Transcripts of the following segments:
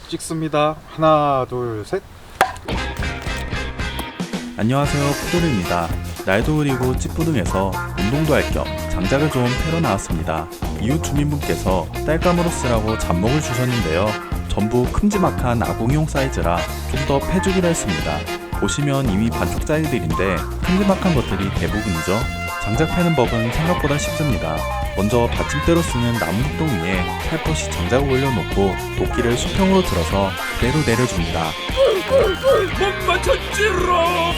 찍습니다. 하나, 둘, 셋. 안녕하세요, 푸드입니다. 날도 흐리고 찌뿌둥해서 운동도 할 겸 장작을 좀 패러 나왔습니다. 이웃 주민분께서 딸감으로 쓰라고 잡목을 주셨는데요. 전부 큼지막한 아궁이용 사이즈라 좀 더 패주기로 했습니다. 보시면 이미 반쪽짜리들인데 큼지막한 것들이 대부분이죠. 장작 패는 법은 생각보다 쉽습니다. 먼저 받침대로 쓰는 나무 흙동 위에 살포시 장작을 올려놓고 도끼를 수평으로 들어서 그대로 내려줍니다. 못 맞췄지롱!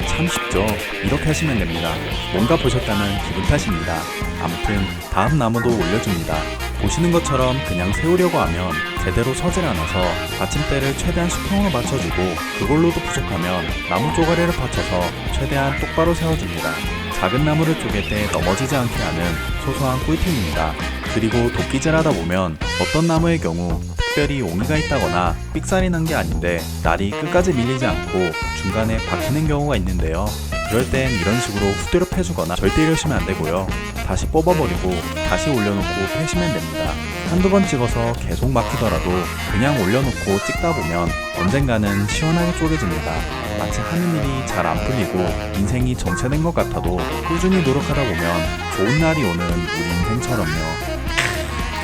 참 쉽죠? 이렇게 하시면 됩니다. 뭔가 보셨다면 기분 탓입니다. 아무튼 다음 나무도 올려줍니다. 보시는 것처럼 그냥 세우려고 하면 제대로 서질 않아서 받침대를 최대한 수평으로 맞춰주고 그걸로도 부족하면 나무 쪼가리를 받쳐서 최대한 똑바로 세워줍니다. 작은 나무를 쪼갤 때 넘어지지 않게 하는 소소한 꿀팁입니다. 그리고 도끼질 하다 보면 어떤 나무의 경우 특별히 옹이가 있다거나 삑살이 난 게 아닌데 날이 끝까지 밀리지 않고 중간에 박히는 경우가 있는데요. 그럴 땐 이런 식으로 후드려 패주거나 절대 이러시면 안 되고요. 다시 뽑아버리고 다시 올려놓고 패시면 됩니다. 한두 번 찍어서 계속 막히더라도 그냥 올려놓고 찍다 보면 언젠가는 시원하게 쪼개집니다. 마치 하는 일이 잘 안 풀리고 인생이 정체된 것 같아도 꾸준히 노력하다 보면 좋은 날이 오는 우리 인생처럼요.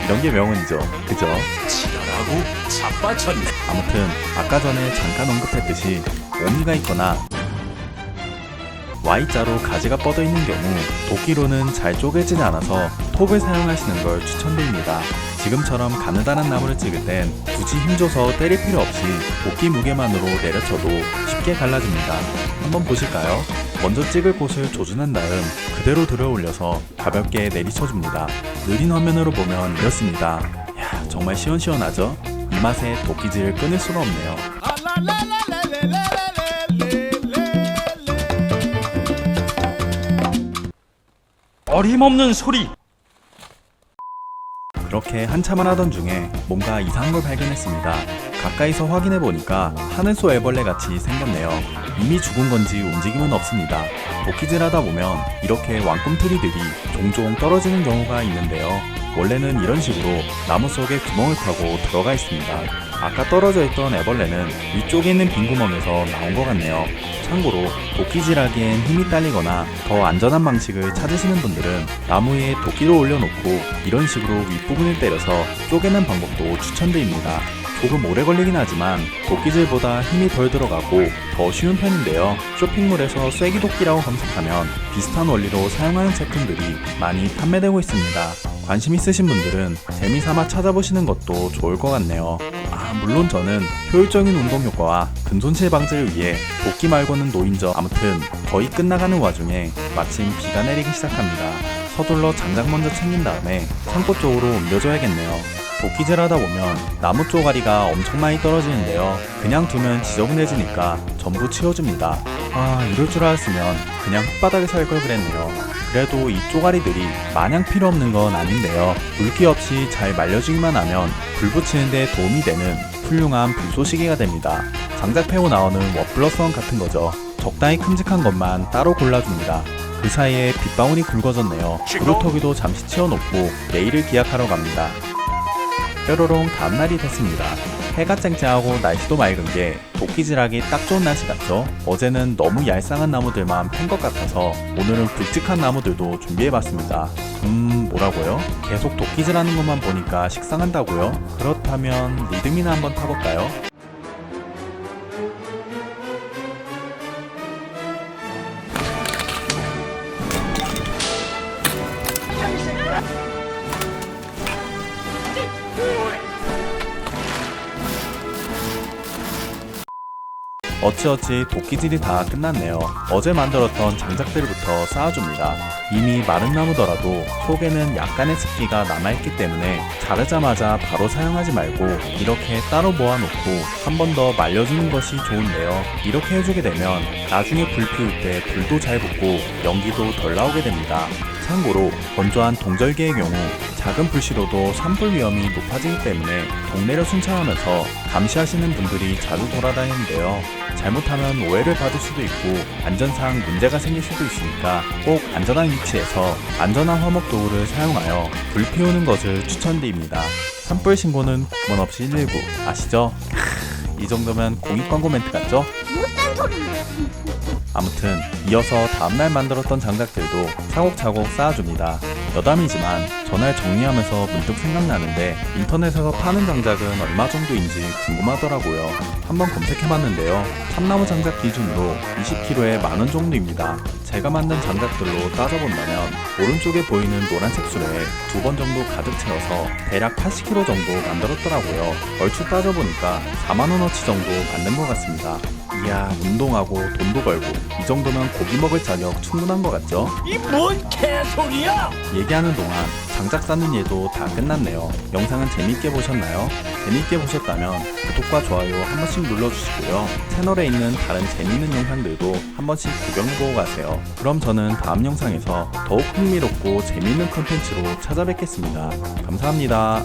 이런 게 명언이죠. 그죠? 지랄하고 자빠쳤네. 아무튼 아까 전에 잠깐 언급했듯이 옹이가 있거나 Y자로 가지가 뻗어 있는 경우 도끼로는 잘 쪼개지지 않아서 톱을 사용하시는 걸 추천드립니다. 지금처럼 가느다란 나무를 찍을 땐 굳이 힘줘서 때릴 필요 없이 도끼 무게만으로 내려쳐도 쉽게 갈라집니다. 한번 보실까요? 먼저 찍을 곳을 조준한 다음 그대로 들어 올려서 가볍게 내리쳐줍니다. 느린 화면으로 보면 이렇습니다. 이야, 정말 시원시원하죠? 이 맛에 도끼질을 끊을 수가 없네요. 어림없는 소리. 그렇게 한참을 하던 중에 뭔가 이상한 걸 발견했습니다. 가까이서 확인해보니까 하늘소 애벌레 같이 생겼네요. 이미 죽은 건지 움직임은 없습니다. 도끼질 하다 보면 이렇게 왕꿈틀이들이 종종 떨어지는 경우가 있는데요. 원래는 이런 식으로 나무 속에 구멍을 파고 들어가 있습니다. 아까 떨어져 있던 애벌레는 위쪽에 있는 빈 구멍에서 나온 것 같네요. 참고로 도끼질하기엔 힘이 딸리거나 더 안전한 방식을 찾으시는 분들은 나무 위에 도끼를 올려놓고 이런 식으로 윗부분을 때려서 쪼개는 방법도 추천드립니다. 조금 오래 걸리긴 하지만 도끼질보다 힘이 덜 들어가고 더 쉬운 편인데요. 쇼핑몰에서 쐐기도끼라고 검색하면 비슷한 원리로 사용하는 제품들이 많이 판매되고 있습니다. 관심 있으신 분들은 재미삼아 찾아보시는 것도 좋을 것 같네요. 물론 저는 효율적인 운동 효과와 근손실 방지를 위해 도끼 말고는 노인정. 아무튼 거의 끝나가는 와중에 마침 비가 내리기 시작합니다. 서둘러 장작 먼저 챙긴 다음에 창고 쪽으로 옮겨줘야겠네요. 도끼질 하다 보면 나무 쪼가리가 엄청 많이 떨어지는데요. 그냥 두면 지저분해지니까 전부 치워줍니다. 이럴 줄 알았으면 그냥 흙바닥에 살 걸 그랬네요. 그래도 이 쪼가리들이 마냥 필요 없는 건 아닌데요. 물기 없이 잘 말려주기만 하면 불 붙이는 데 도움이 되는 훌륭한 불쏘시개가 됩니다. 장작 패고 나오는 워플러스원 같은 거죠. 적당히 큼직한 것만 따로 골라줍니다. 그 사이에 빗방울이 굵어졌네요. 그루터기도 잠시 치워놓고 내일을 기약하러 갑니다. 뾰로롱 다음날이 됐습니다. 해가 쨍쨍하고 날씨도 맑은 게 도끼질하기 딱 좋은 날씨 같죠? 어제는 너무 얄쌍한 나무들만 팬 것 같아서 오늘은 굵직한 나무들도 준비해봤습니다. 뭐라고요? 계속 도끼질하는 것만 보니까 식상한다고요? 그렇다면 리듬이나 한번 타볼까요? 어찌어찌 도끼질이 다 끝났네요. 어제 만들었던 장작들부터 쌓아줍니다. 이미 마른 나무더라도 속에는 약간의 습기가 남아있기 때문에 자르자마자 바로 사용하지 말고 이렇게 따로 모아놓고 한 번 더 말려주는 것이 좋은데요. 이렇게 해주게 되면 나중에 불 피울 때 불도 잘 붙고 연기도 덜 나오게 됩니다. 참고로 건조한 동절기의 경우 작은 불씨로도 산불 위험이 높아지기 때문에 동네를 순찰하면서 감시하시는 분들이 자주 돌아다니는데요. 잘못하면 오해를 받을 수도 있고 안전상 문제가 생길 수도 있으니까 꼭 안전한 위치에서 안전한 화목 도구를 사용하여 불 피우는 것을 추천드립니다. 산불 신고는 국번 없이 119 아시죠? 이 정도면 공익 광고 멘트 같죠? 못된 소리네. 아무튼 이어서 다음날 만들었던 장작들도 차곡차곡 쌓아줍니다. 여담이지만 전날 정리하면서 문득 생각나는데 인터넷에서 파는 장작은 얼마 정도인지 궁금하더라고요. 한번 검색해봤는데요. 참나무 장작 기준으로 20kg에 만원 정도입니다. 제가 만든 장작들로 따져본다면 오른쪽에 보이는 노란색 술에 2번 정도 가득 채워서 대략 80kg 정도 만들었더라고요. 얼추 따져보니까 4만원어치 정도 만든 것 같습니다. 이야, 운동하고 돈도 벌고 이 정도면 고기 먹을 자격 충분한 것 같죠? 이 뭔 개소리야! 얘기하는 동안 장작 쌓는 일도 다 끝났네요. 영상은 재밌게 보셨나요? 재밌게 보셨다면 구독과 좋아요 한 번씩 눌러주시고요. 채널에 있는 다른 재밌는 영상들도 한 번씩 구경해보고 가세요. 그럼 저는 다음 영상에서 더욱 흥미롭고 재밌는 콘텐츠로 찾아뵙겠습니다. 감사합니다.